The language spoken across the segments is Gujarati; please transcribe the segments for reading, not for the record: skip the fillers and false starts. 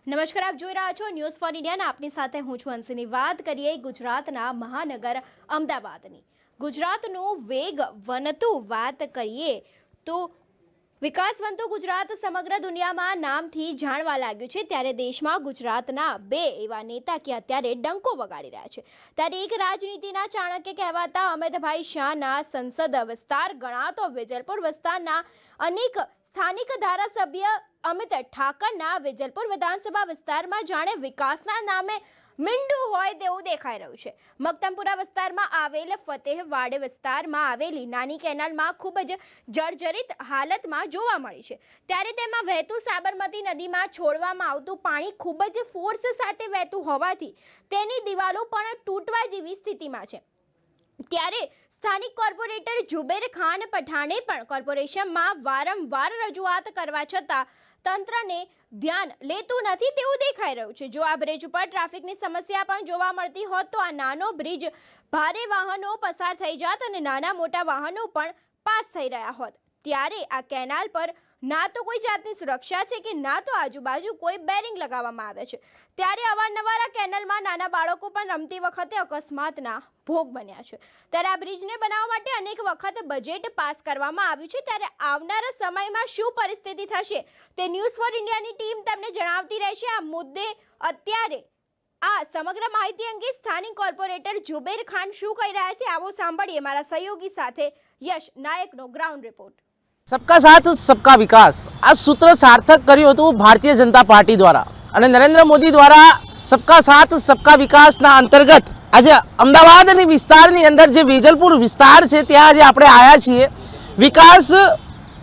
નમસ્કાર, આપ જોઈ રહ્યા છો ન્યૂઝ ફોર ઇન્ડિયા અને આપની સાથે હું છું અંશીની. વાત કરીએ ગુજરાતના મહાનગર અમદાવાદની. ગુજરાતનું વેગ વનતું વાત કરીએ તો વિકાસવંતું ગુજરાત સમગ્ર દુનિયામાં નામથી જાણવા લાગ્યું છે. ત્યારે દેશમાં ગુજરાતના બે એવા નેતા કે અત્યારે ડંકો વગાડી રહ્યા છે. ત્યારે એક રાજનીતિના ચાણક્ય કહેવાતા અમિતભાઈ શાહના સંસદ વિસ્તાર ગણાતો વેજલપુર વિસ્તારના અનેક સ્થાનિક ધારાસભ્ય અમિત ઠાકરના વેજલપુર વિધાનસભા વિસ્તારમાં જાણે વિકાસના નામે મીંડું હોય તેવું દેખાઈ રહ્યું છે. મક્તમપુરા વિસ્તારમાં આવેલ ફતેહવાડ વિસ્તારમાં આવેલી નાની કેનાલમાં ખૂબ જ જર્જરિત હાલતમાં જોવા મળી છે. ત્યારે તેમાં વહેતું સાબરમતી નદીમાં છોડવામાં આવતું પાણી ખૂબ જ ફોર્સ સાથે વહેતું હોવાથી તેની દિવાલો પણ તૂટવા જેવી સ્થિતિમાં છે. ત્યારે સ્થાનિક કોર્પોરેટર જુબેર ખાન પઠાણે પણ કોર્પોરેશનમાં વારંવાર રજૂઆત કરવા છતાં તંત્રને ધ્યાન લેતું નથી તેવું દેખાઈ રહ્યું છે. જો આ બ્રિજ ઉપર ટ્રાફિકની સમસ્યા પણ જોવા મળતી હોત તો આ નાનો બ્રિજ ભારે વાહનો પસાર થઈ જાત અને નાના મોટા વાહનો પણ પાસ થઈ રહ્યા હોત. ત્યારે આ કેનાલ પર ના તો કોઈ જાતની સુરક્ષા છે કે ના તો આજુબાજુ કોઈ બેરિંગ લગાવવામાં આવે છે. ત્યારે અવારનવાર આ કેનાલમાં નાના બાળકો પણ રમતી વખતે અકસ્માતના ભોગ બન્યા છે. ત્યારે આ બ્રિજને બનાવવા માટે અનેક વખત બજેટ પાસ કરવામાં આવ્યું છે. ત્યારે આવનારા સમયમાં શું પરિસ્થિતિ થશે તે ન્યૂઝ ફોર ઇન્ડિયાની ટીમ તમને જણાવતી રહેશે. આ મુદ્દે અત્યારે આ સમગ્ર માહિતી અંગે સ્થાનિક કોર્પોરેટર જુબેર ખાન શું કહી રહ્યા છે, આવો સાંભળીએ મારા સહયોગી સાથે યશ નાયકનો ગ્રાઉન્ડ રિપોર્ટ. सबका साथ सबका विकास આ સૂત્ર સાર્થક કર્યું હતું ભારતીય જનતા પાર્ટી દ્વારા અને નરેન્દ્ર મોદી દ્વારા સબકા સાથ સબકા વિકાસના અંતર્ગત આજે અમદાવાદની વિસ્તારની અંદર જે વેજલપુર વિસ્તાર છે ત્યાં આજે આપણે આવ્યા છીએ. વિકાસ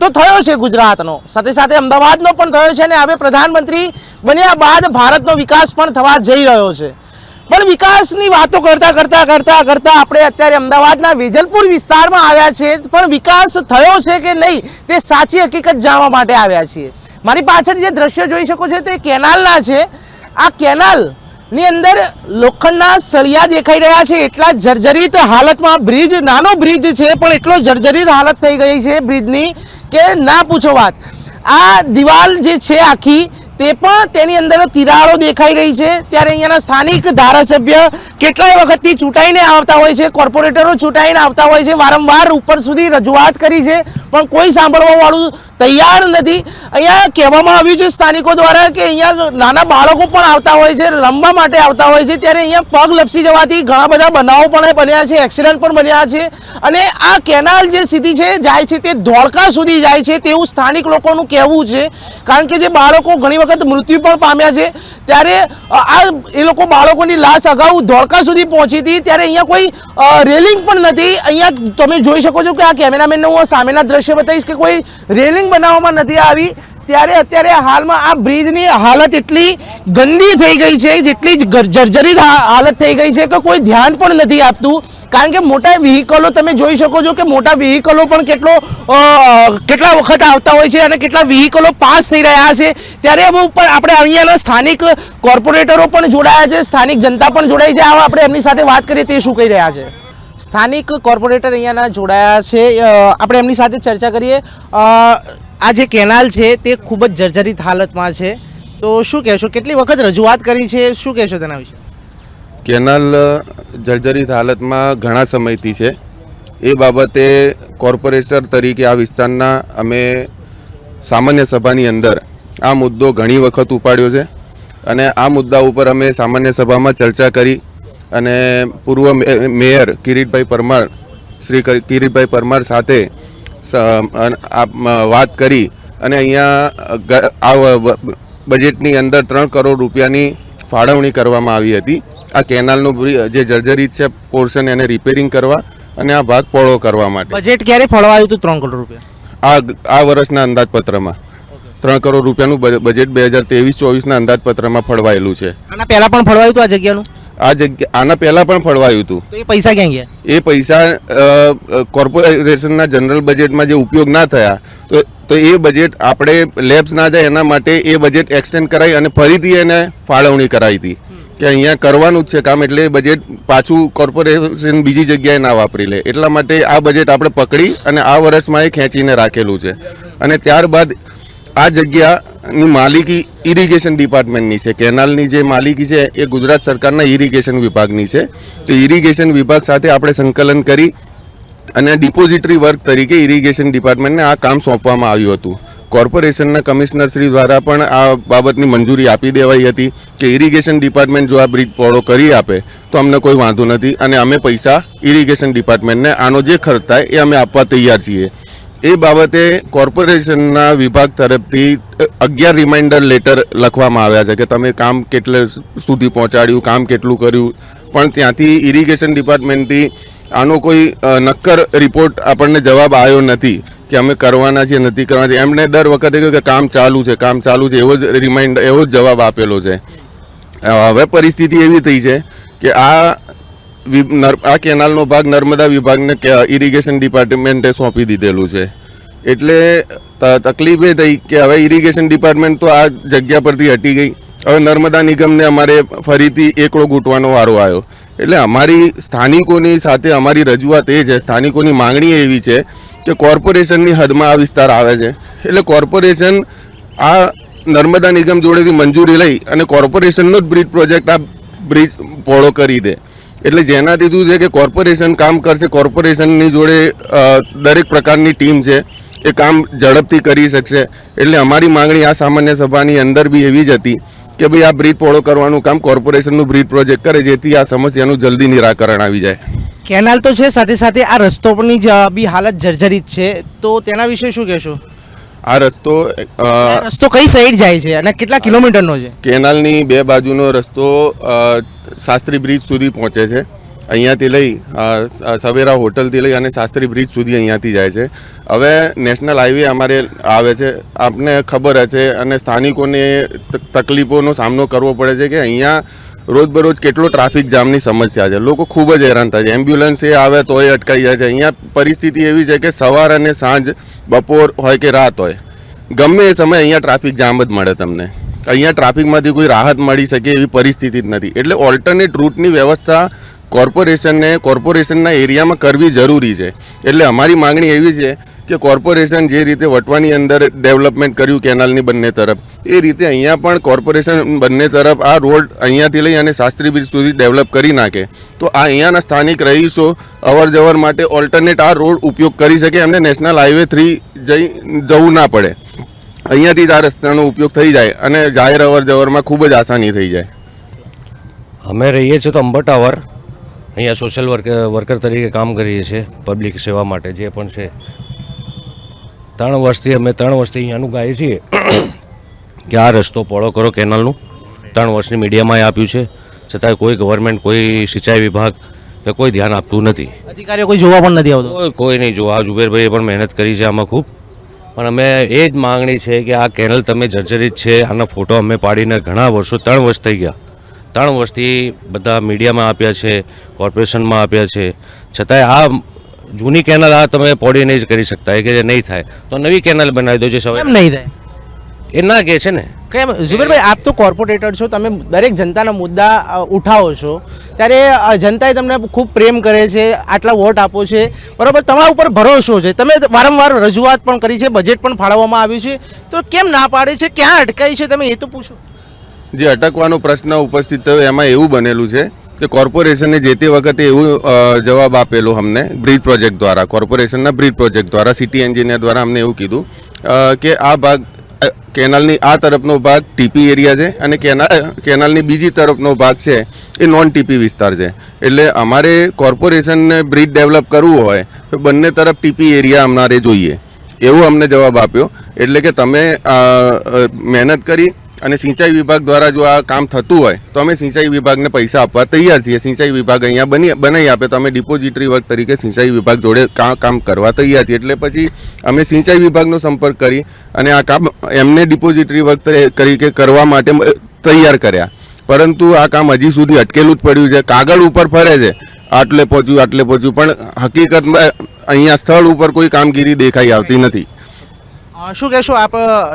તો થયો છે ગુજરાતનો, સાથે સાથે અમદાવાદનો પણ થયો છે અને હવે પ્રધાનમંત્રી બન્યા બાદ ભારતનો વિકાસ પણ થવા જઈ રહ્યો છે. પણ વિકાસની વાતો કરતા આપણે અત્યારે અમદાવાદના વેજલપુર વિસ્તારમાં આવ્યા છીએ. પણ વિકાસ થયો છે કે નહીં તે સાચી હકીકત જાણવા માટે આવ્યા છીએ. મારી પાછળ જે દ્રશ્યો જોઈ શકો છો તે કેનાલના છે. આ કેનાલની અંદર લોખંડના સળિયા દેખાઈ રહ્યા છે. એટલા જર્જરિત હાલતમાં બ્રિજ, નાનો બ્રિજ છે પણ એટલો જર્જરિત હાલત થઈ ગઈ છે બ્રિજની કે ના પૂછો વાત. આ દિવાલ જે છે આખી તે પણ તેની અંદર તિરાડો દેખાઈ રહી છે. ત્યારે અહીંયાના સ્થાનિક ધારાસભ્ય કેટલાય વખતથી ચૂંટાઈને આવતા હોય છે, કોર્પોરેટરો ચૂંટાઈને આવતા હોય છે, વારંવાર ઉપર સુધી રજૂઆત કરી છે પણ કોઈ સાંભળવા વાળું તૈયાર નથી. અહીંયા કહેવામાં આવ્યું છે સ્થાનિકો દ્વારા કે અહીંયા નાના બાળકો પણ આવતા હોય છે, રમવા માટે આવતા હોય છે. ત્યારે અહીંયા પગ લપસી જવાથી ઘણા બધા બનાવો પણ બન્યા છે, એક્સિડન્ટ પણ બન્યા છે. અને આ કેનાલ જે સીધી છે જાય છે તે ધોળકા સુધી જાય છે તેવું સ્થાનિક લોકોનું કહેવું છે. કારણ કે જે બાળકો ઘણી વખત મૃત્યુ પણ પામ્યા છે. ત્યારે આ એ લોકો બાળકોની લાશ અગાઉ ધોળકા સુધી પહોંચી હતી. ત્યારે અહીંયા કોઈ રેલિંગ પણ નથી. અહીંયા તમે જોઈ શકો છો કે આ કેમેરામેનને હું સામેના દ્રશ્ય બતાવીશ કે કોઈ રેલિંગ બનાવવામાં નથી આવી. ત્યારે અત્યારે હાલમાં આ બ્રિજની હાલત એટલી ગંદી થઈ ગઈ છે, જેટલી જર્જરિત હાલત થઈ ગઈ છે કે કોઈ ધ્યાન પણ નથી આપતું. કારણ કે મોટા વ્હીકલો તમે જોઈ શકો છો કે મોટા વ્હીકલો પણ કેટલા વખત આવતા હોય છે અને કેટલા વ્હીકલો પાસ થઈ રહ્યા છે. ત્યારે હવે ઉપર આપણે અહીંયાના સ્થાનિક કોર્પોરેટરો પણ જોડાયા છે, સ્થાનિક જનતા પણ જોડાઈ છે. આપણે એમની સાથે વાત કરીએ તે શું કહી રહ્યા છે. સ્થાનિક કોર્પોરેટર અહીંયાના જોડાયા છે, આપણે એમની સાથે ચર્ચા કરીએ. આ જે કેનાલ છે તે ખૂબ જ જર્જરિત હાલતમાં છે, તો શું કહેશો? કેટલી વખત રજૂઆત કરી છે, શું કહેશો તેના વિશે? કેનાલ જર્જરિત હાલતમાં ઘણા સમયથી છે. એ બાબતે કોર્પોરેટર તરીકે આ વિસ્તારના અમે સામાન્ય સભાની અંદર આ મુદ્દો ઘણી વખત ઉપાડ્યો છે અને આ મુદ્દા ઉપર અમે સામાન્ય સભામાં ચર્ચા કરી અને પૂર્વ મેયર શ્રી કિરીટભાઈ પરમાર સાથે વાત કરી અને અહીંયા આ બજેટની અંદર 3 કરોડ રૂપિયાની ફાળવણી કરવામાં આવી હતી. આ કેનાલનું જે જર્જરિત છે પોર્શન એને રિપેરિંગ કરવા અને આ ભાગ પહોળો કરવા માટે. બજેટ ક્યારે ફળવાયું હતું? 3 કરોડ રૂપિયા આ વર્ષના અંદાજપત્રમાં 3 કરોડ રૂપિયાનું બજેટ 2023-24ના અંદાજપત્રમાં ફળવાયેલું છે. આના પહેલા પણ ફળવાયું હતું આ જગ્યાનું? આના પહેલા પણ ફળવાયું હતું. તો એ પૈસા ક્યાં ગયા? એ પૈસા કોર્પોરેશનના જનરલ બજેટમાં જે ઉપયોગ ના થયા તો એ બજેટ આપણે લેબ્સ ના જાય એના માટે એ બજેટ એક્સટેન્ડ કરાવી અને ફરીથી એને ફાળવણી કરાવી હતી કે અહીંયા કરવાનું જ છે કામ, એટલે બજેટ પાછું કોર્પોરેશન બીજી જગ્યાએ ના વાપરી લે. એટલા માટે આ બજેટ આપણે પકડી અને આ વર્ષમાં એ ખેંચીને રાખેલું છે. અને ત્યારબાદ આ જગ્યાની માલિકી ઇરિગેશન ડિપાર્ટમેન્ટની છે. કેનાલની જે માલિકી છે એ ગુજરાત સરકારના ઇરિગેશન વિભાગની છે. તો ઇરિગેશન વિભાગ સાથે આપણે સંકલન કરી અને ડિપોઝિટરી વર્ક તરીકે ઇરિગેશન ડિપાર્ટમેન્ટને આ કામ સોંપવામાં આવ્યું હતું. કોર્પોરેશનના કમિશનર શ્રી દ્વારા પણ આ બાબતની મંજૂરી આપી દેવાઈ હતી કે ઇરિગેશન ડિપાર્ટમેન્ટ જો આ બ્રિજ પહોળો કરી આપે તો અમને કોઈ વાંધો નથી અને અમે પૈસા ઇરિગેશન ડિપાર્ટમેન્ટને આનો જે ખર્ચ થાય એ અમે આપવા તૈયાર છીએ. એ બાબતે કોર્પોરેશનના વિભાગ તરફથી 11 રિમાઇન્ડર લેટર લખવામાં આવ્યા છે કે તમે કામ કેટલે સુધી પહોંચાડ્યું, કામ કેટલું કર્યું, પણ ત્યાંથી ઇરિગેશન ડિપાર્ટમેન્ટથી આનો કોઈ નક્કર રિપોર્ટ આપણને જવાબ આવ્યો નથી કે અમે કરવાના છીએ નથી કરવાના. એમણે દર વખતે કહ્યું કે કામ ચાલુ છે એવો જ રિમાઇન્ડર એવો જ જવાબ આપેલો છે. હવે પરિસ્થિતિ એવી થઈ છે કે આ કેનાલનો ભાગ નર્મદા વિભાગને ઇરિગેશન ડિપાર્ટમેન્ટે સોંપી દીધેલું છે. એટલે તકલીફ એ થઈ કે હવે ઇરિગેશન ડિપાર્ટમેન્ટ તો આ જગ્યા પરથી હટી ગઈ. હવે નર્મદા નિગમને અમારે ફરીથી એકડો ગૂંટવાનો વારો આવ્યો. એટલે અમારી સ્થાનિકોની સાથે અમારી રજૂઆત એ છે, સ્થાનિકોની માંગણી એવી છે કે કોર્પોરેશનની હદમાં આ વિસ્તાર આવે છે. એટલે કોર્પોરેશન આ નર્મદા નિગમ જોડેથી મંજૂરી લઈ અને કોર્પોરેશનનો જ બ્રિજ પ્રોજેક્ટ આ બ્રિજ પહોળો કરી દે. એટલે જેનાથી શું છે કે કોર્પોરેશન કામ કરશે. કોર્પોરેશનની જોડે દરેક પ્રકારની ટીમ છે, એ કામ ઝડપથી કરી શકશે. એટલે અમારી માંગણી આ સામાન્ય સભાની અંદર બી એવી જ હતી કે ભાઈ આ બ્રિજ પહોળો કરવાનું કામ કોર્પોરેશનનું બ્રિજ પ્રોજેક્ટ કરે જેથી આ સમસ્યાનું જલ્દી નિરાકરણ આવી જાય. કેનાલ તો છે, સાથે સાથે આ રસ્તોની બી હાલત જર્જરિત છે, તો તેના વિશે શું કહેશો? આ રસ્તો કઈ સાઈડ જાય છે અને કેટલા કિલોમીટરનો છે? કેનાલની બે બાજુનો રસ્તો શાસ્ત્રી બ્રિજ સુધી પહોંચે છે. અહીંયાથી લઈ સવેરા હોટલથી લઈ અને શાસ્ત્રી બ્રિજ સુધી અહીંયાથી જાય છે. હવે નેશનલ હાઈવે અમારે આવે છે, આપને ખબર છે, અને સ્થાનિકોને તકલીફોનો સામનો કરવો પડે છે કે અહીંયા રોજબરોજ કેટલો ટ્રાફિક જામની સમસ્યા છે. લોકો ખૂબ જ હેરાન થાય છે. એમ્બ્યુલન્સ એ આવે તોય અટકાઈ જાય છે. અહીંયા પરિસ્થિતિ એવી છે કે સવાર અને સાંજ, બપોર હોય કે રાત હોય, ગમે એ સમય અહીંયા ટ્રાફિક જામ જ મળે તમને. અહીંયા ટ્રાફિકમાંથી કોઈ રાહત મળી શકે એવી પરિસ્થિતિ જ નથી. એટલે ઓલ્ટરનેટ રૂટની વ્યવસ્થા કોર્પોરેશનના એરિયામાં કરવી જરૂરી છે. એટલે અમારી માંગણી એવી છે કે કોર્પોરેશન જે રીતે વટવાની અંદર ડેવલપમેન્ટ કર્યું કેનાલની બંને તરફ, એ રીતે અહીંયા પણ કોર્પોરેશન બંને તરફ આ રોડ અહીંયાથી લઈ અને શાસ્ત્રી બ્રિજ સુધી ડેવલપ કરી નાખે તો આ અહીંયાના સ્થાનિક રહીશો અવર જવર માટે ઓલ્ટરનેટ આ રોડ ઉપયોગ કરી શકે. એમને નેશનલ હાઈવે 3 જવું ના પડે. અહીંયાથી જ આ રસ્તાનો ઉપયોગ થઈ જાય અને જાહેર અવર જવરમાં ખૂબ જ આસાની થઈ જાય. અમે રહીએ છીએ તો અંબર ટાવર, અહીંયા સોશિયલ વર્કર તરીકે કામ કરીએ છીએ પબ્લિક સેવા માટે. જે પણ છે 3 વર્ષથી અહીંયાનું ગાઈએ છીએ કે આ રસ્તો પહોળો કરો કેનાલનું. 3 વર્ષની મીડિયામાં આપ્યું છે, છતાંય કોઈ ગવર્મેન્ટ, કોઈ સિંચાઈ વિભાગ કે કોઈ ધ્યાન આપતું નથી. અધિકારીઓ કોઈ જોવા પણ નથી આવતો. કોઈ નહીં જોવા. આ ઝુબેરભાઈએ પણ મહેનત કરી છે આમાં ખૂબ. પણ અમે એ જ માંગણી છે કે આ કેનલ તમે જર્જરિત છે, આના ફોટો અમે પાડીને ઘણા વર્ષો 3 વર્ષ થઈ ગયા. 3 વર્ષથી બધા મીડિયામાં આપ્યા છે, કોર્પોરેશનમાં આપ્યા છે, છતાંય આ જૂની કેનલ આ તમે પોડી નહીં જ કરી શકતા. કે જે નહીં થાય તો નવી કેનલ બનાવી દો. જે કેમ નહીં થાય એ ના કહે છે ને. કેમ ઝુબેરભાઈ, આપ તો કોર્પોરેટર છો, તમે દરેક જનતાના મુદ્દા ઉઠાવો છો, ત્યારે જનતાએ તમને ખૂબ પ્રેમ કરે છે, આટલા વોટ આપો છે, બરાબર, તમારા ઉપર ભરોસો છે, તમે વારંવાર રજૂઆત પણ કરી છે, બજેટ પણ ફાળવવામાં આવ્યું છે, તો કેમ ના પાડે છે? ક્યાં અટકાઈ છે તમે એ તો પૂછો. જે અટકવાનો પ્રશ્ન ઉપસ્થિત થયો એમાં એવું બનેલું છે કે કોર્પોરેશને જે તે વખતે એવું જવાબ આપેલો અમને બ્રિજ પ્રોજેક્ટ દ્વારા, કોર્પોરેશનના બ્રિજ પ્રોજેક્ટ દ્વારા, સિટી એન્જિનિયર દ્વારા અમને એવું કીધું કે આ ભાગ કેનાલની આ તરફનો ભાગ ટીપી એરિયા છે અને કેનાલની બીજી તરફનો ભાગ છે એ નોન ટીપી વિસ્તાર છે. એટલે અમારે કોર્પોરેશનને બ્રિજ ડેવલપ કરવું હોય તો બંને તરફ ટીપી એરિયા અમારે જોઈએ એવો અમને જવાબ આપ્યો. એટલે કે તમે મહેનત કરી અને સિંચાઈ વિભાગ દ્વારા જો આ કામ થતું હોય તો અમે સિંચાઈ વિભાગને પૈસા આપવા તૈયાર છીએ. સિંચાઈ વિભાગ અહીંયા બનાવી આપે તો અમે ડિપોઝિટરી વર્ક તરીકે સિંચાઈ વિભાગ જોડે કામ કરવા તૈયાર છીએ. એટલે પછી અમે સિંચાઈ વિભાગનો સંપર્ક કરી અને આ કામ એમને ડિપોઝિટરી વર્ક તરીકે કરવા માટે તૈયાર કર્યા. પરંતુ આ કામ હજી સુધી અટકેલું જ પડ્યું છે. કાગળ ઉપર ફરે છે, આટલે પહોંચ્યું, પણ હકીકતમાં અહીંયા સ્થળ ઉપર કોઈ કામગીરી દેખાઈ આવતી નથી. શું કહેશો આપ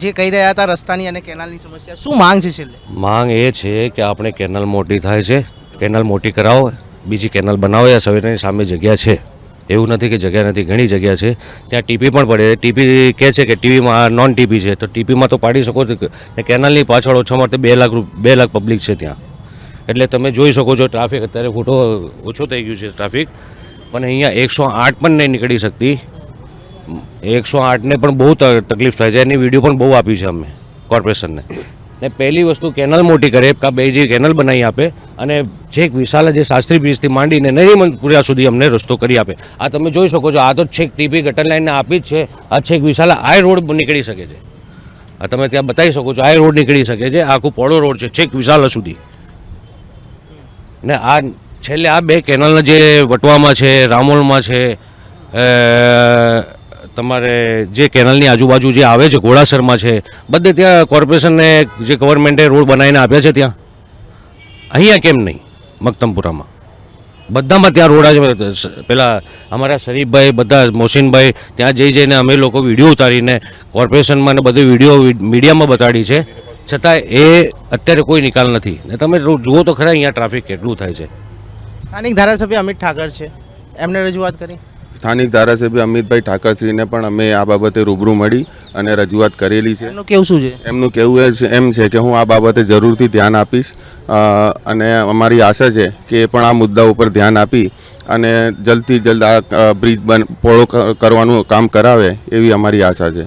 જે કહી રહ્યા હતા રસ્તાની અને કેનાલની સમસ્યા, શું માંગ છે છેલ્લે? માંગ એ છે કે આપણે કેનલ મોટી થાય છે, કેનલ મોટી કરાવો, બીજી કેનલ બનાવો. આ સવેરાની સામે જગ્યા છે, એવું નથી કે જગ્યા નથી, ઘણી જગ્યા છે. ત્યાં ટીપી પણ પડે. ટીપી કહે છે કે ટીવીમાં નોન ટીપી છે, તો ટીપીમાં તો પાડી શકો છો. ને કેનાલની પાછળ ઓછામાં ઓછા 2 લાખ પબ્લિક છે ત્યાં. એટલે તમે જોઈ શકો છો ટ્રાફિક અત્યારે ખોટો ઓછો થઈ ગયું છે ટ્રાફિક. પણ અહીંયા 108 પણ નહીં નીકળી શકતી. 108ને પણ બહુ તકલીફ થાય છે. એની વિડીયો પણ બહુ આપી છે અમે કોર્પોરેશનને. ને પહેલી વસ્તુ કેનલ મોટી કરે, કા બે કેનલ બનાવી આપે, અને છેક વિશાલા જે શાસ્ત્રી બ્રિજથી માંડીને નરીમનપુરા સુધી અમને રસ્તો કરી આપે. આ તમે જોઈ શકો છો, આ તો છેક ટીપી ગટર લાઇનને આપી જ છે. આ છેક વિશાલા આ રોડ નીકળી શકે છે. આ તમે ત્યાં બતાવી શકો છો, આ રોડ નીકળી શકે છે. આખું પોળો રોડ છે છેક વિશાલા સુધી. ને આ છેલ્લે આ 2 કેનલના જે વટવામાં છે, રામોલમાં છે, તમારે જે કેનલની આજુબાજુ જે આવે છે, ઘોડાસરમાં છે, બધે ત્યાં કોર્પોરેશનને જે ગવર્મેન્ટે રોડ બનાવીને આપ્યા છે ત્યાં. અહીંયા કેમ નહીં? મક્તમપુરામાં બધામાં ત્યાં રોડ છે. પેલા અમારા શરીફભાઈ, બધા મોહસિનભાઈ ત્યાં જઈને અમે લોકો વિડીયો ઉતારીને કોર્પોરેશનમાં ને બધું વિડીયો મીડિયામાં બતાડી છે, છતાં એ અત્યારે કોઈ નિકાલ નથી. ને તમે જુઓ તો ખરા અહીંયા ટ્રાફિક કેટલું થાય છે. સ્થાનિક ધારાસભ્ય અમિત ઠાકર છે, એમને રજૂઆત કરી. સ્થાનિક ધારાસભ્ય અમિતભાઈ ઠાકરશ્રીને પણ અમે આ બાબતે રૂબરૂ મળી અને રજૂઆત કરેલી છે. એમનું કેવું શું છે? એમનું કહેવું એમ છે કે હું આ બાબતે જરૂરથી ધ્યાન આપીશ, અને અમારી આશા છે કે એ પણ આ મુદ્દા ઉપર ધ્યાન આપી અને જલ્દથી જલ્દ આ બ્રિજ પહોળો કરવાનું કામ કરાવે એવી અમારી આશા છે.